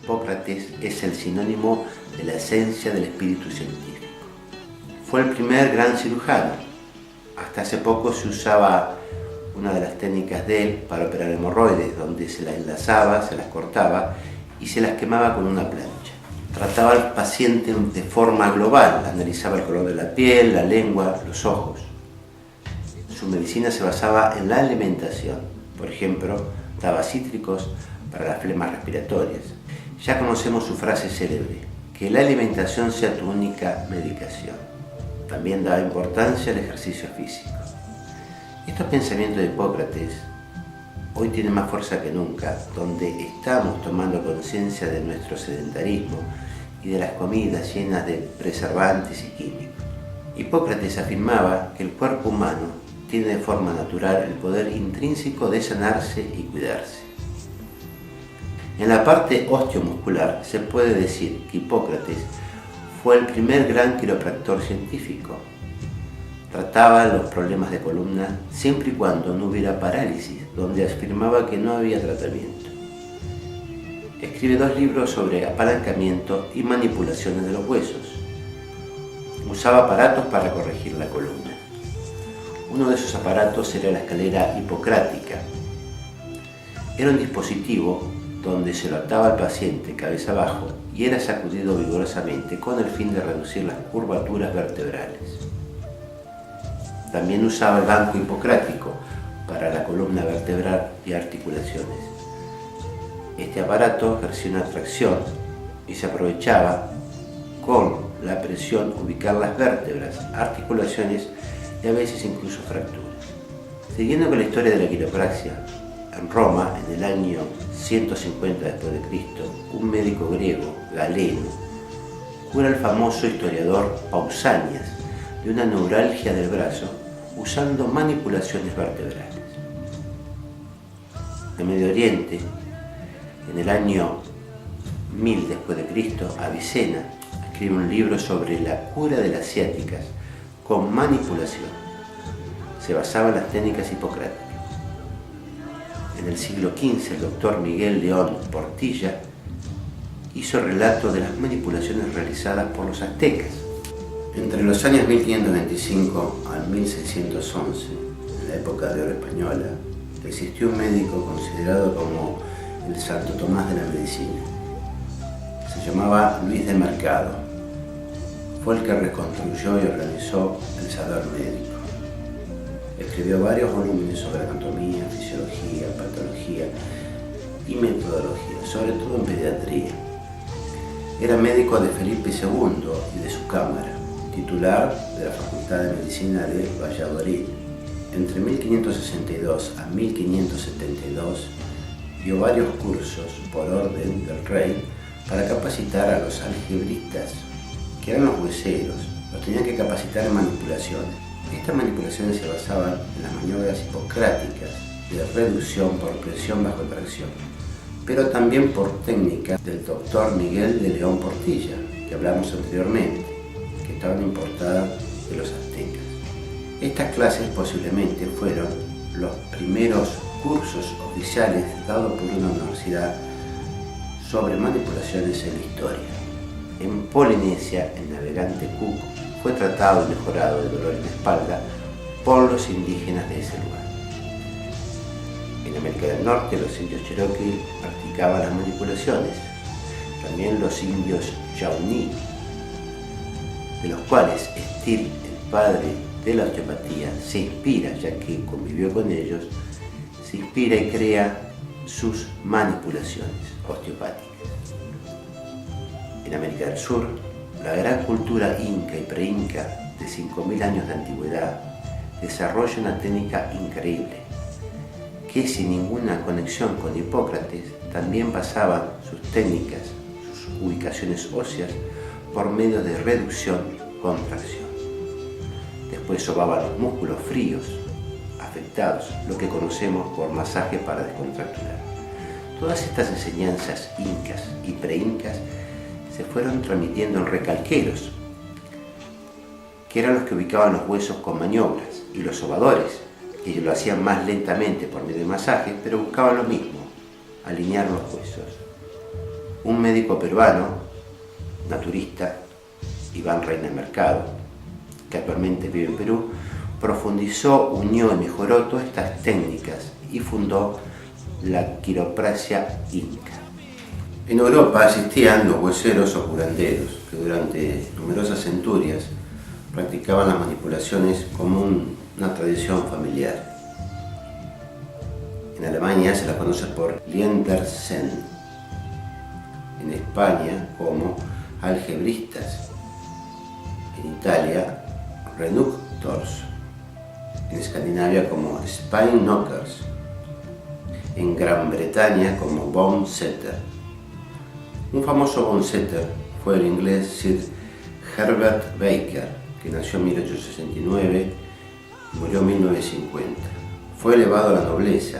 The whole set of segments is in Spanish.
Hipócrates es el sinónimo de la esencia del espíritu científico. Fue el primer gran cirujano. Hasta hace poco se usaba una de las técnicas de él para operar hemorroides, donde se las enlazaba, se las cortaba y se las quemaba con una plancha. Trataba al paciente de forma global, analizaba el color de la piel, la lengua, los ojos. Su medicina se basaba en la alimentación. Por ejemplo, daba cítricos para las flemas respiratorias. Ya conocemos su frase célebre, que la alimentación sea tu única medicación. También daba importancia al ejercicio físico. Estos pensamientos de Hipócrates hoy tienen más fuerza que nunca, donde estamos tomando conciencia de nuestro sedentarismo y de las comidas llenas de preservantes y químicos. Hipócrates afirmaba que el cuerpo humano tiene de forma natural el poder intrínseco de sanarse y cuidarse. En la parte osteomuscular se puede decir que Hipócrates fue el primer gran quiropractor científico. Trataba los problemas de columna siempre y cuando no hubiera parálisis, donde afirmaba que no había tratamiento. Escribe 2 libros sobre apalancamiento y manipulaciones de los huesos. Usaba aparatos para corregir la columna. Uno de esos aparatos era la escalera hipocrática. Era un dispositivo donde se lo ataba al paciente cabeza abajo y era sacudido vigorosamente con el fin de reducir las curvaturas vertebrales. También usaba el banco hipocrático para la columna vertebral y articulaciones. Este aparato ejercía una tracción y se aprovechaba con la presión ubicar las vértebras, articulaciones y a veces incluso fracturas. Siguiendo con la historia de la quiropraxia, en Roma, en el año 150 después de Cristo, un médico griego, Galeno, cura al famoso historiador Pausanias de una neuralgia del brazo usando manipulaciones vertebrales. En Medio Oriente, en el año 1000 después de Cristo, Avicena escribe un libro sobre la cura de las ciáticas con manipulación. Se basaba en las técnicas hipocráticas. En el siglo XV, el doctor Miguel León Portilla hizo relato de las manipulaciones realizadas por los aztecas. Entre los años 1525 al 1611, en la época de oro española, existió un médico considerado como el Santo Tomás de la medicina. Se llamaba Luis de Mercado. Fue el que reconstruyó y organizó el saber médico. Escribió varios volúmenes sobre anatomía, fisiología, patología y metodología, sobre todo en pediatría. Era médico de Felipe II y de su cámara, titular de la Facultad de Medicina de Valladolid. Entre 1562 a 1572 dio varios cursos por orden del rey para capacitar a los algebristas, que eran los hueseros. Los tenían que capacitar en manipulaciones. Estas manipulaciones se basaban en las maniobras hipocráticas de reducción por presión bajo tracción, pero también por técnicas del doctor Miguel de León Portilla, que hablamos anteriormente, que estaban importadas de los aztecas. Estas clases posiblemente fueron los primeros cursos oficiales dados por una universidad sobre manipulaciones en la historia. En Polinesia, el navegante Cook fue tratado y mejorado de dolor en la espalda por los indígenas de ese lugar. En América del Norte, los indios Cherokee practicaban las manipulaciones. También los indios Shawnee, de los cuales Steele, el padre de la osteopatía, se inspira, ya que convivió con ellos, se inspira y crea sus manipulaciones osteopáticas. En América del Sur, la gran cultura inca y preinca de 5.000 años de antigüedad desarrolla una técnica increíble, que sin ninguna conexión con Hipócrates también basaban sus técnicas, sus ubicaciones óseas, por medio de reducción-contracción. Después sobaban los músculos fríos, afectados, lo que conocemos por masaje para descontracturar. Todas estas enseñanzas incas y preincas se fueron transmitiendo en recalqueros, que eran los que ubicaban los huesos con maniobras, y los sobadores, que ellos lo hacían más lentamente por medio de masaje, pero buscaban lo mismo, alinear los huesos. Un médico peruano, naturista, Iván Reina Mercado, que actualmente vive en Perú, profundizó, unió y mejoró todas estas técnicas y fundó la quiropraxia inca. En Europa existían los hueseros o curanderos, que durante numerosas centurias practicaban las manipulaciones como una tradición familiar. En Alemania se la conoce por Liendersen, en España como algebristas, en Italia renuctors, en Escandinavia como Spineknockers, en Gran Bretaña como bonesetter. Un famoso bonesetter fue el inglés Sir Herbert Baker, que nació en 1869 y murió en 1950. Fue elevado a la nobleza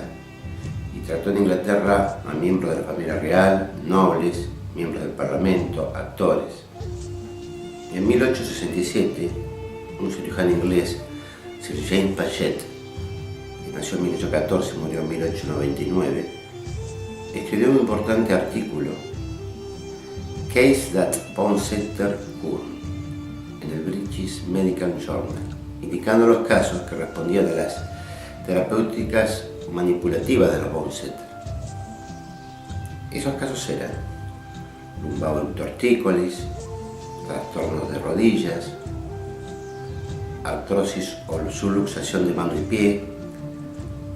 y trató en Inglaterra a miembros de la familia real, nobles, miembros del parlamento, actores. En 1867, un cirujano inglés, Sir James Paget, que nació en 1814 y murió en 1899, escribió un importante artículo, Case That Bonesetter Cure, en el British Medical Journal, indicando los casos que respondían a las terapéuticas manipulativas de los bonesetters. Esos casos eran lumbalgia tortícolis, trastornos de rodillas, artrosis o subluxación de mano y pie,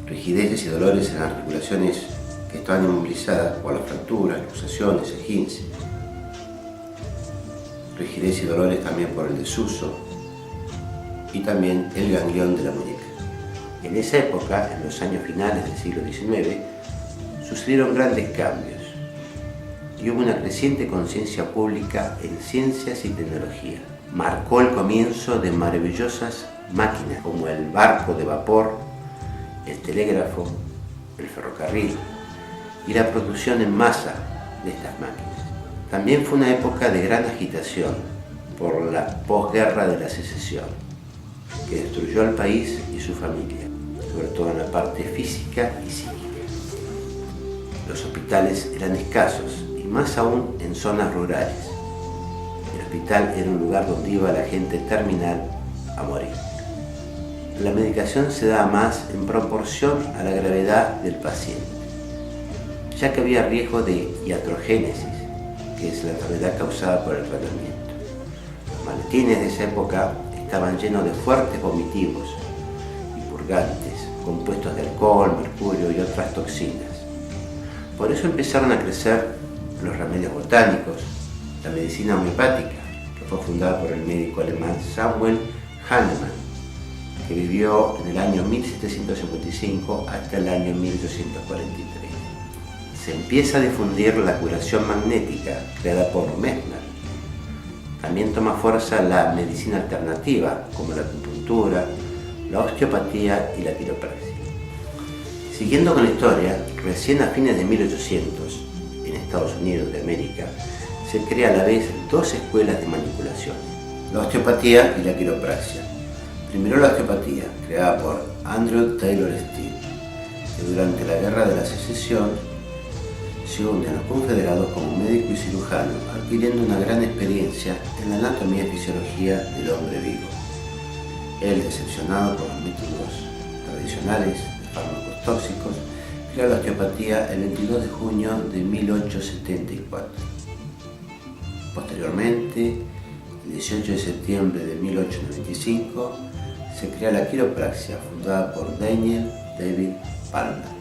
rigideces y dolores en las articulaciones que estaban inmovilizadas por las fracturas, luxaciones, esguince, rigidez y dolores también por el desuso y también el ganglión de la muñeca. En esa época, en los años finales del siglo XIX, sucedieron grandes cambios y hubo una creciente conciencia pública en ciencias y tecnología. Marcó el comienzo de maravillosas máquinas como el barco de vapor, el telégrafo, el ferrocarril y la producción en masa de estas máquinas. También fue una época de gran agitación por la posguerra de la secesión, que destruyó al país y su familia, sobre todo en la parte física y psíquica. Los hospitales eran escasos y más aún en zonas rurales. El hospital era un lugar donde iba la gente terminal a morir. La medicación se daba más en proporción a la gravedad del paciente, ya que había riesgo de iatrogénesis, que es la enfermedad causada por el tratamiento. Los maletines de esa época estaban llenos de fuertes vomitivos y purgantes, compuestos de alcohol, mercurio y otras toxinas. Por eso empezaron a crecer los remedios botánicos, la medicina homeopática, que fue fundada por el médico alemán Samuel Hahnemann, que vivió en el año 1755 hasta el año 1843. Se empieza a difundir la curación magnética creada por Mesmer. También toma fuerza la medicina alternativa, como la acupuntura, la osteopatía y la quiropraxia. Siguiendo con la historia, recién a fines de 1800, en Estados Unidos de América, se crea a la vez dos escuelas de manipulación, la osteopatía y la quiropraxia. Primero la osteopatía, creada por Andrew Taylor Still, que durante la Guerra de la Secesión se une a los confederados como médico y cirujano, adquiriendo una gran experiencia en la anatomía y fisiología del hombre vivo. Él, decepcionado por los métodos tradicionales de fármacos tóxicos, crea la osteopatía el 22 de junio de 1874. Posteriormente, el 18 de septiembre de 1895, se crea la quiropraxia, fundada por Daniel David Palmer.